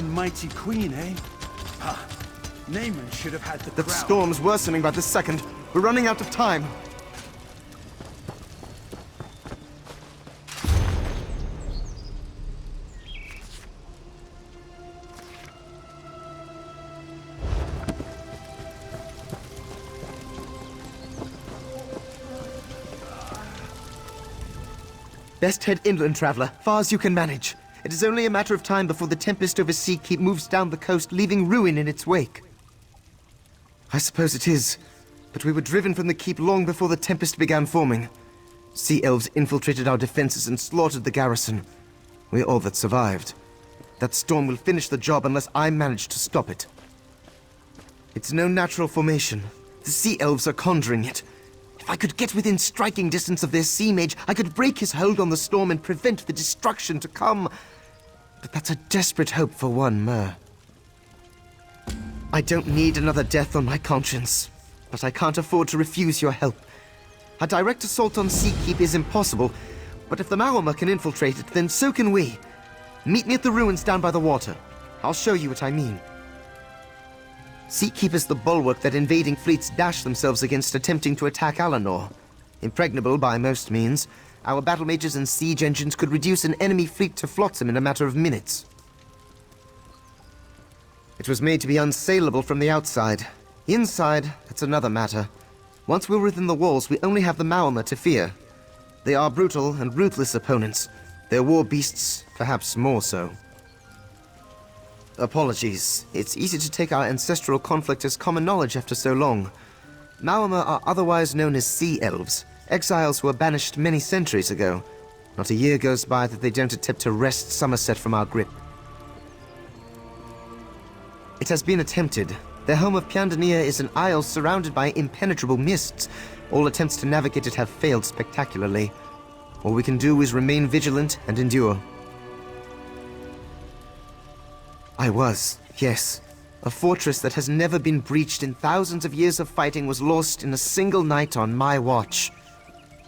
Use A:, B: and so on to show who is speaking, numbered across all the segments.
A: and mighty queen, eh? Ah, Naaman should have had the
B: The
A: crown.
B: storm's worsening by the second. We're running out of time. Best head inland, traveler, far as you can manage. It is only a matter of time before the tempest over Sea Keep moves down the coast, leaving ruin in its wake. I suppose it is, but we were driven from the keep long before the tempest began forming. Sea elves infiltrated our defenses and slaughtered the garrison. We're all that survived. That storm will finish the job unless I manage to stop it. It's no natural formation. The sea elves are conjuring it. If I could get within striking distance of their sea mage, I could break his hold on the storm and prevent the destruction to come. But that's a desperate hope for one mer. I don't need another death on my conscience, but I can't afford to refuse your help. A direct assault on Sea Keep is impossible, but if the maormer can infiltrate it, then so can we. Meet me at the ruins down by the water. I'll show you what I mean. Sea Keep is the bulwark that invading fleets dash themselves against attempting to attack Alanor. Impregnable by most means, our battle mages and siege engines could reduce an enemy fleet to flotsam in a matter of minutes. It was made to be unsaleable from the outside. Inside, that's another matter. Once we're within the walls, we only have the maormer to fear. They are brutal and ruthless opponents. Their war beasts, perhaps more so. Apologies. It's easy to take our ancestral conflict as common knowledge after so long. Maormer are otherwise known as sea elves, exiles who were banished many centuries ago. Not a year goes by that they don't attempt to wrest Somerset from our grip. It has been attempted. Their home of Piandania is an isle surrounded by impenetrable mists. All attempts to navigate it have failed spectacularly. All we can do is remain vigilant and endure. I was, yes. A fortress that has never been breached in thousands of years of fighting was lost in a single night on my watch.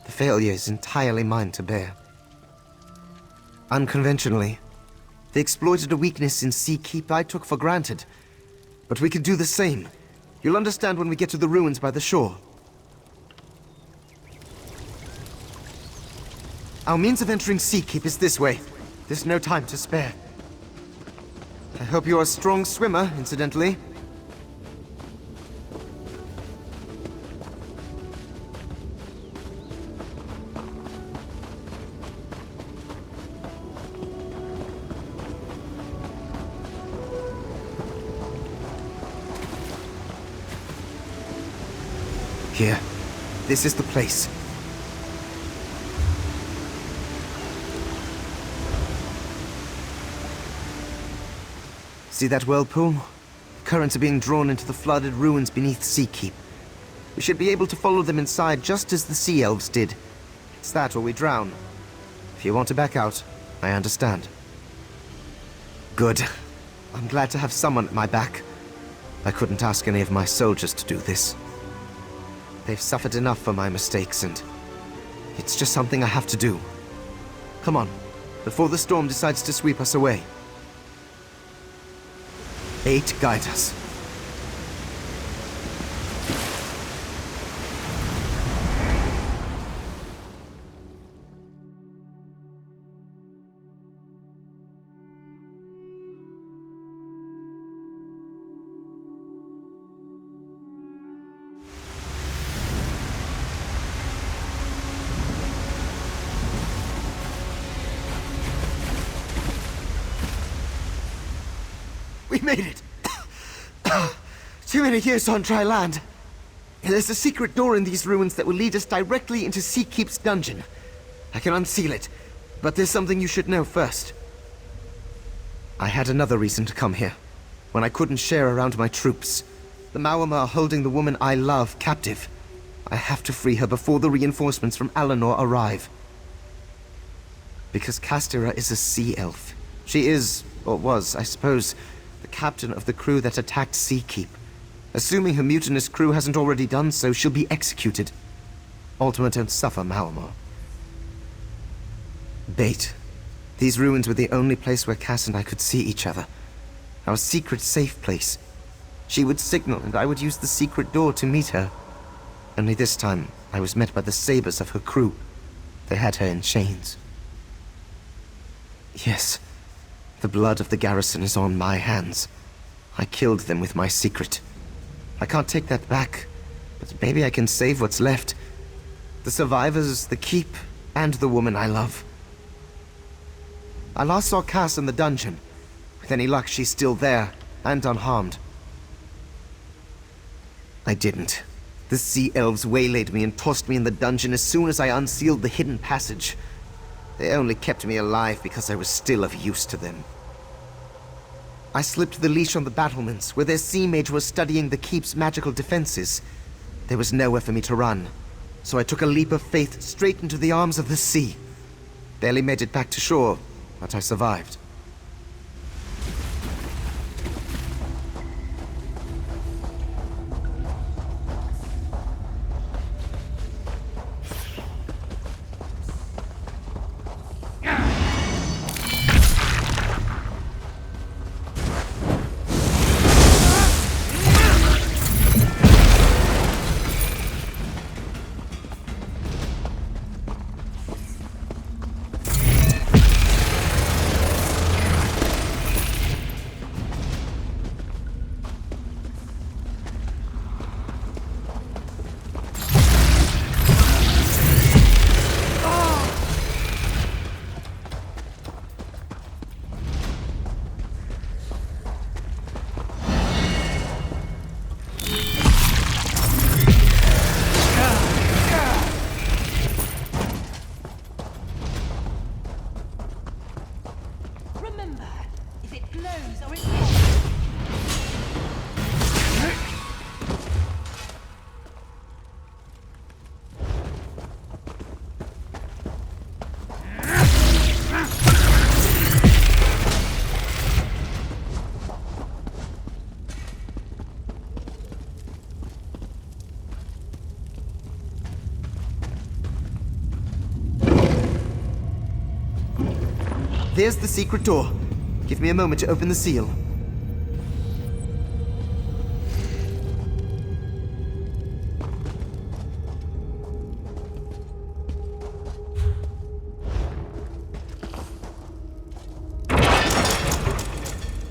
B: The failure is entirely mine to bear. Unconventionally, they exploited a weakness in Sea Keep I took for granted. But we could do the same. You'll understand when we get to the ruins by the shore. Our means of entering Sea Keep is this way. There's no time to spare. I hope you're a strong swimmer, incidentally. Here. This is the place. See that whirlpool? The currents are being drawn into the flooded ruins beneath Sea Keep. We should be able to follow them inside just as the sea elves did. It's that or we drown. If you want to back out, I understand. Good. I'm glad to have someone at my back. I couldn't ask any of my soldiers to do this. They've suffered enough for my mistakes, and it's just something I have to do. Come on, before the storm decides to sweep us away. 8 guide us. We made it! Too many years on dry land. There's a secret door in these ruins that will lead us directly into Sea Keep's dungeon. I can unseal it, but there's something you should know first. I had another reason to come here, when I couldn't share around my troops. The maormer are holding the woman I love captive. I have to free her before the reinforcements from Alanor arrive. Because Castera is a sea elf. She is, or was, I suppose, the captain of the crew that attacked Sea Keep. Assuming her mutinous crew hasn't already done so, she'll be executed. Ultima don't suffer, maormer. Bait. These ruins were the only place where Cass and I could see each other. our secret safe place. She would signal, and I would use the secret door to meet her. Only this time, I was met by the sabers of her crew. They had her in chains. Yes, the blood of the garrison is on my hands. I killed them with my secret. I can't take that back, but maybe I can save what's left. The survivors, the keep, and the woman I love. I last saw Cass in the dungeon. With any luck, she's still there, and unharmed. I didn't. The sea elves waylaid me and tossed me in the dungeon as soon as I unsealed the hidden passage. They only kept me alive because I was still of use to them. I slipped the leash on the battlements, where their sea mage was studying the keep's magical defenses. There was nowhere for me to run, so I took a leap of faith straight into the arms of the sea. Barely made it back to shore, but I survived. There's the secret door. Give me a moment to open the seal.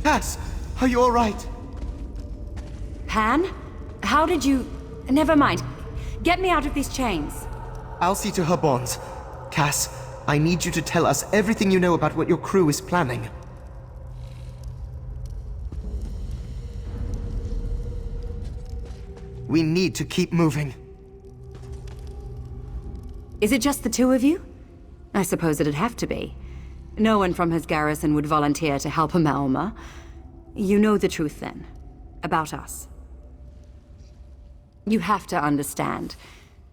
B: Cass, are you all right?
C: Pan? How did you... Never mind. Get me out of these chains.
B: I'll see to her bonds. Cass, I need you to tell us everything you know about what your crew is planning. We need to keep moving.
C: Is it just the two of you? I suppose it'd have to be. No one from his garrison would volunteer to help a maormer. You know the truth then, about us. You have to understand.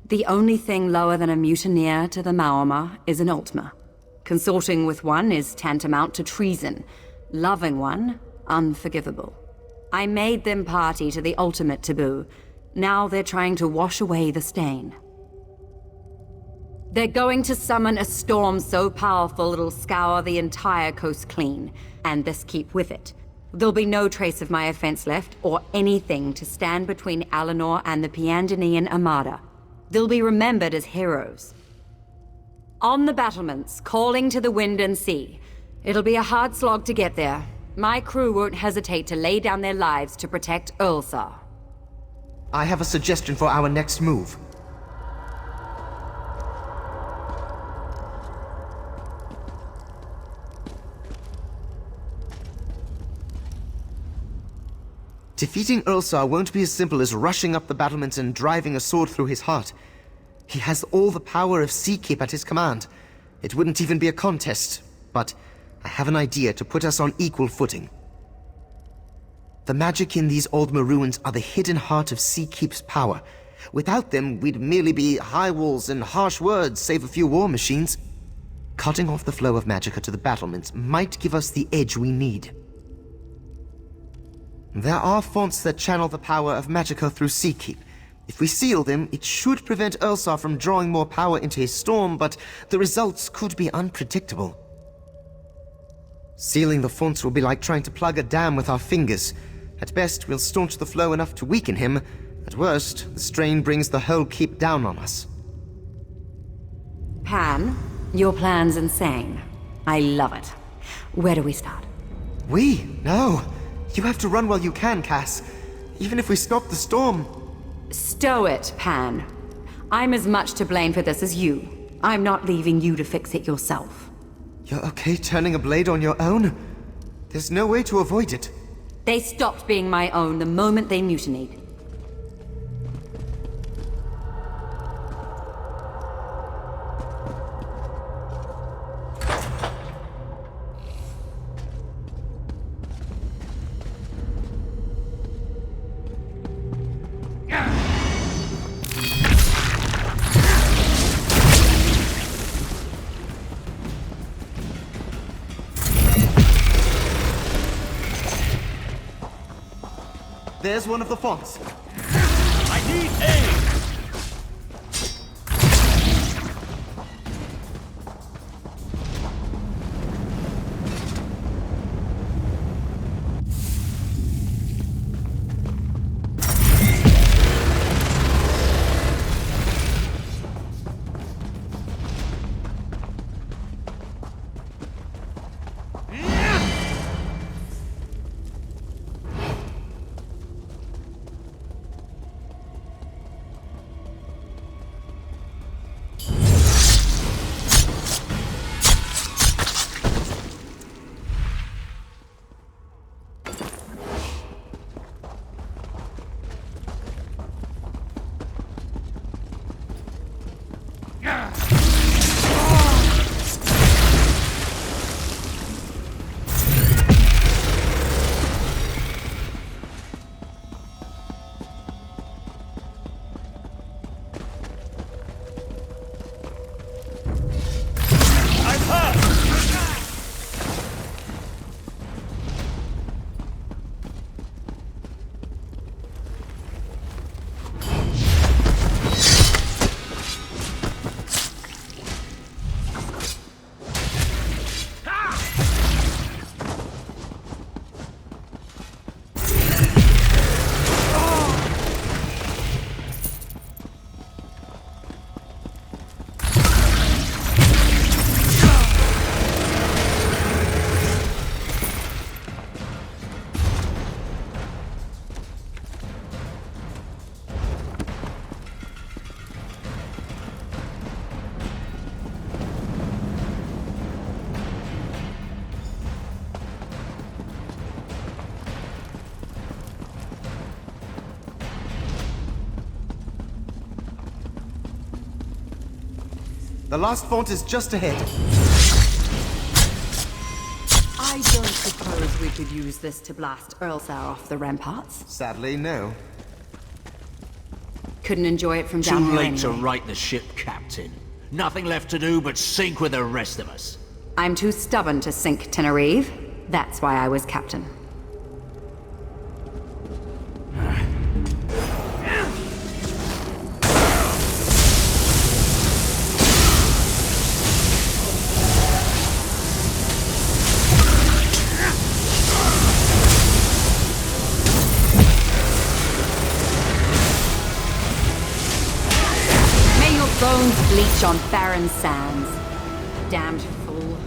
C: The only thing lower than a mutineer to the maormer is an ultima. Consorting with one is tantamount to treason. Loving one, unforgivable. I made them party to the ultimate taboo. Now they're trying to wash away the stain. They're going to summon a storm so powerful it'll scour the entire coast clean, and this keep with it. There'll be no trace of my offense left, or anything to stand between Alinor and the Piandinian Armada. They'll be remembered as heroes. On the battlements, calling to the wind and sea. It'll be a hard slog to get there. My crew won't hesitate to lay down their lives to protect Ulsar.
B: I have a suggestion for our next move. Defeating Ulsar won't be as simple as rushing up the battlements and driving a sword through his heart. He has all the power of Seakeep at his command. It wouldn't even be a contest, but I have an idea to put us on equal footing. The magic in these old ruins are the hidden heart of Seakeep's power. Without them, we'd merely be high walls and harsh words, save a few war machines. Cutting off the flow of magicka to the battlements might give us the edge we need. There are fonts that channel the power of magicka through Seakeep. If we seal them, it should prevent Ulsar from drawing more power into his storm, but the results could be unpredictable. Sealing the fonts will be like trying to plug a dam with our fingers. At best, we'll staunch the flow enough to weaken him. At worst, the strain brings the whole keep down on us.
C: Pan, your plan's insane. I love it. Where do we start?
B: No. You have to run while you can, Cass. Even if we stop the storm.
C: Stow it, Pan. I'm as much to blame for this as you. I'm not leaving you to fix it yourself.
B: You're okay turning a blade on your own? There's no way to avoid it.
C: They stopped being my own the moment they mutinied.
B: There's one of the fonts.
A: I need aid!
B: The last font is just ahead.
C: I don't suppose we could use this to blast Earlsar off the ramparts?
B: Sadly, no.
C: Couldn't enjoy it from
A: Too
C: down here
A: late to
C: anyway.
A: right the ship, Captain. Nothing left to do but sink with the rest of us.
C: I'm too stubborn to sink Tenerife. That's why I was captain. Bones bleach on barren sands. Damned fool.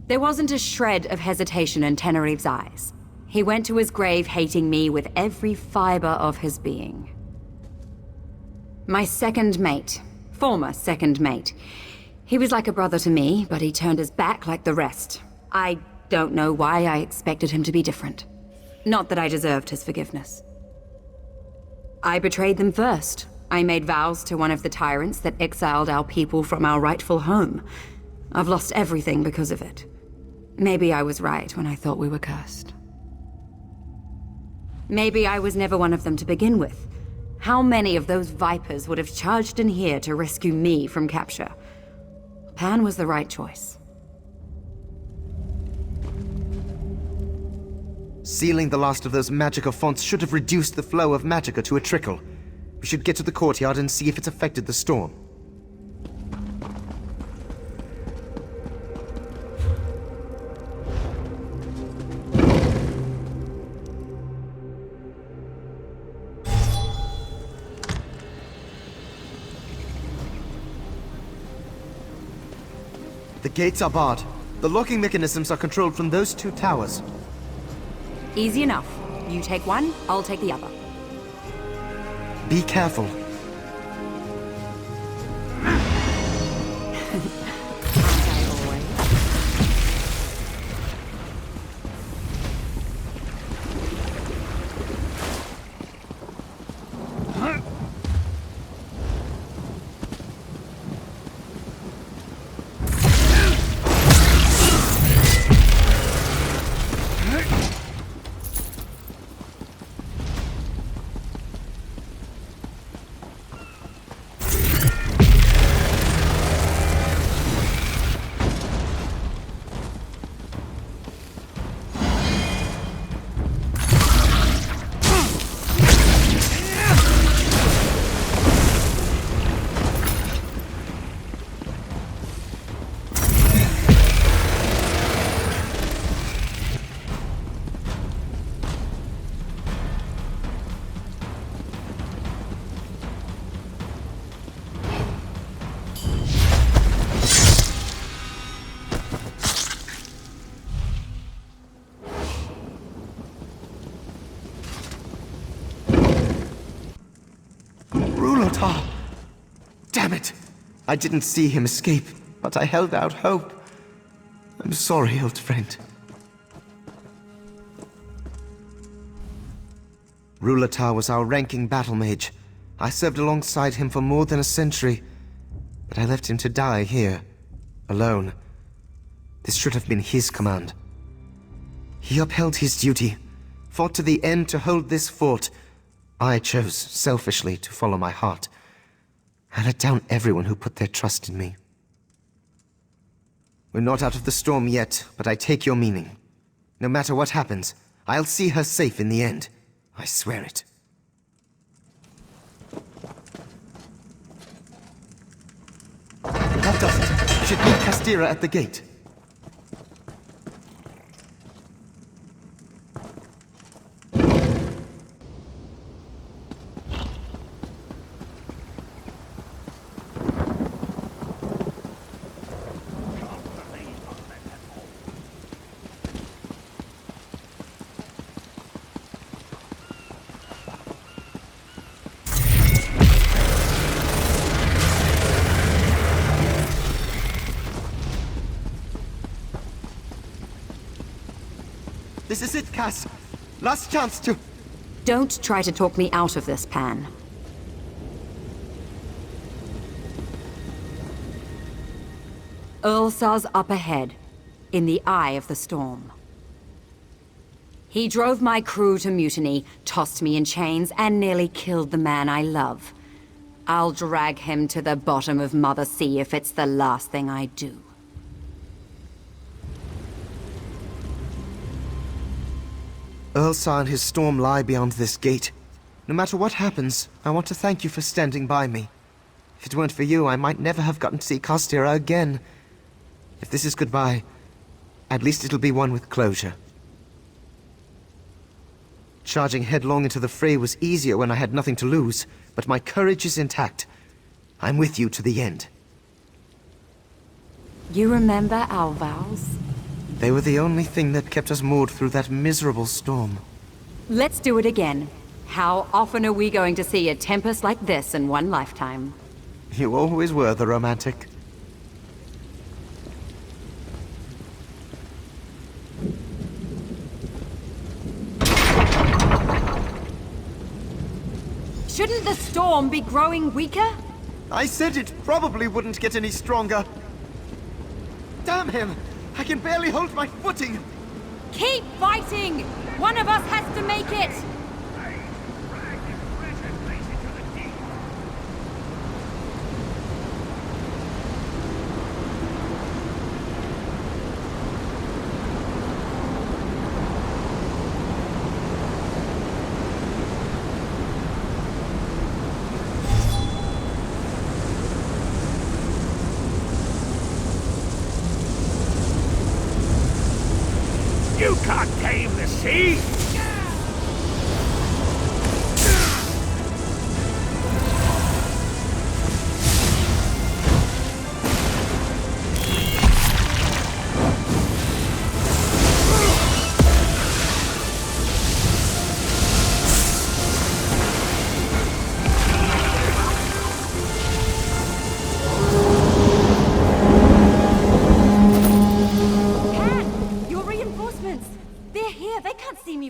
C: There wasn't a shred of hesitation in Tenerife's eyes. He went to his grave hating me with every fiber of his being. My second mate. Former second mate. He was like a brother to me, but he turned his back like the rest. I don't know why I expected him to be different. Not that I deserved his forgiveness. I betrayed them first. I made vows to one of the tyrants that exiled our people from our rightful home. I've lost everything because of it. Maybe I was right when I thought we were cursed. Maybe I was never one of them to begin with. How many of those vipers would have charged in here to rescue me from capture? Pan was the right choice.
B: Sealing the last of those magicka fonts should have reduced the flow of magicka to a trickle. We should get to the courtyard and see if it's affected the storm. The gates are barred. The locking mechanisms are controlled from those two towers.
C: Easy enough. You take one, I'll take the other.
B: Be careful. Damn it! I didn't see him escape, but I held out hope. I'm sorry, old friend. Rulatar was our ranking battle mage. I served alongside him for more than a century, but I left him to die here, alone. This should have been his command. He upheld his duty, fought to the end to hold this fort. I chose, selfishly, to follow my heart. I let down everyone who put their trust in me. We're not out of the storm yet, but I take your meaning. No matter what happens, I'll see her safe in the end. I swear it. That does it. Should meet Castira at the gate. This is it, Cass. Last chance to...
C: Don't try to talk me out of this, Pan. Earlsar's up ahead, in the eye of the storm. He drove my crew to mutiny, tossed me in chains, and nearly killed the man I love. I'll drag him to the bottom of Mother Sea if it's the last thing I do.
B: Earlsar and his storm lie beyond this gate. No matter what happens, I want to thank you for standing by me. If it weren't for you, I might never have gotten to see Castira again. If this is goodbye, at least it'll be one with closure. Charging headlong into the fray was easier when I had nothing to lose, but my courage is intact. I'm with you to the end.
C: You remember our vows?
B: They were the only thing that kept us moored through that miserable storm.
C: Let's do it again. How often are we going to see a tempest like this in one lifetime?
B: You always were the romantic.
C: Shouldn't the storm be growing weaker?
B: I said it probably wouldn't get any stronger. Damn him! I can barely hold my footing!
C: Keep fighting! One of us has to make it!
D: You can't tame the sea!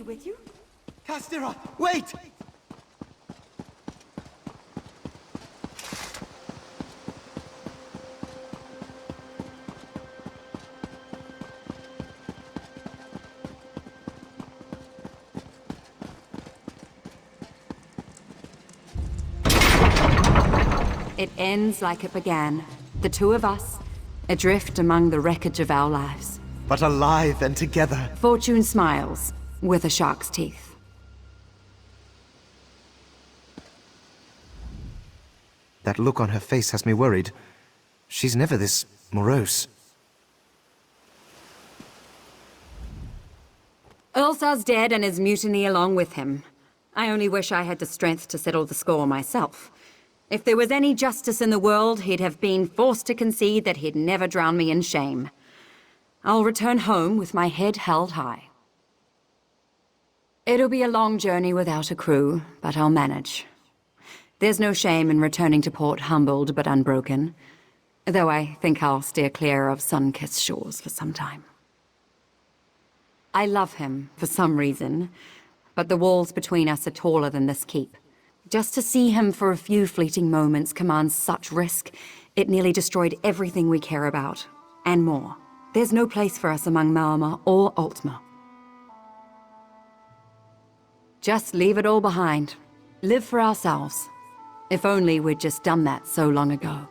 C: With you?
B: Castira, wait!
C: It ends like it began. The two of us, adrift among the wreckage of our lives.
B: But alive and together.
C: Fortune smiles. With a shark's teeth.
B: That look on her face has me worried. She's never this morose.
C: Ulsar's dead and his mutiny along with him. I only wish I had the strength to settle the score myself. If there was any justice in the world, he'd have been forced to concede that he'd never drown me in shame. I'll return home with my head held high. It'll be a long journey without a crew, but I'll manage. There's no shame in returning to port humbled but unbroken, though I think I'll steer clear of sun-kissed shores for some time. I love him, for some reason, but the walls between us are taller than this keep. Just to see him for a few fleeting moments commands such risk, it nearly destroyed everything we care about, and more. There's no place for us among Malma or Altma. Just leave it all behind. Live for ourselves. If only we'd just done that so long ago.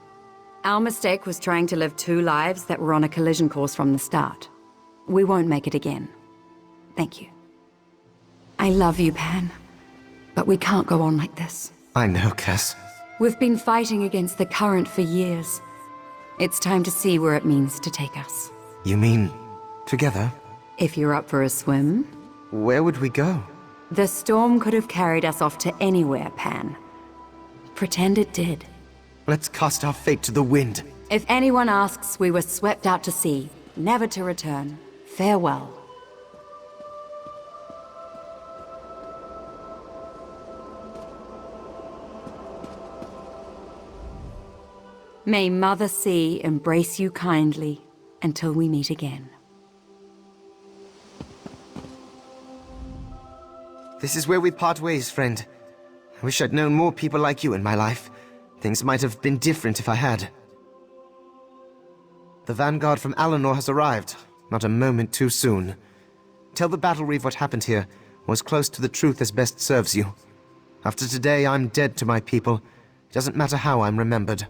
C: Our mistake was trying to live two lives that were on a collision course from the start. We won't make it again. Thank you. I love you, Pan. But we can't go on like this.
B: I know, Cass.
C: We've been fighting against the current for years. It's time to see where it means to take us.
B: You mean, together?
C: If you're up for a swim.
B: Where would we go?
C: The storm could have carried us off to anywhere, Pan. Pretend it did.
B: Let's cast our fate to the wind.
C: If anyone asks, we were swept out to sea, never to return. Farewell. May Mother Sea embrace you kindly until we meet again.
B: This is where we part ways, friend. I wish I'd known more people like you in my life. Things might have been different if I had. The vanguard from Alinor has arrived, not a moment too soon. Tell the Battle Reeve what happened here, or as close to the truth as best serves you. After today, I'm dead to my people. It doesn't matter how I'm remembered.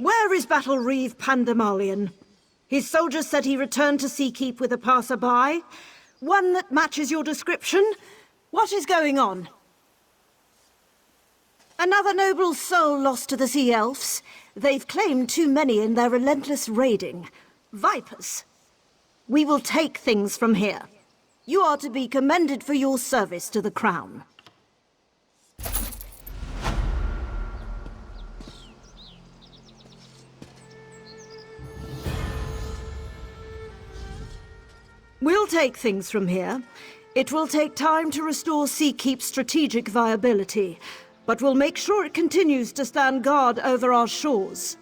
E: Where is Battle Reeve Pandermalion? His soldiers said he returned to Seakeep with a passerby. One that matches your description? What is going on? Another noble soul lost to the Sea Elves? They've claimed too many in their relentless raiding. Vipers. We will take things from here. You are to be commended for your service to the Crown. We'll take things from here. It will take time to restore Seakeep's strategic viability, but we'll make sure it continues to stand guard over our shores.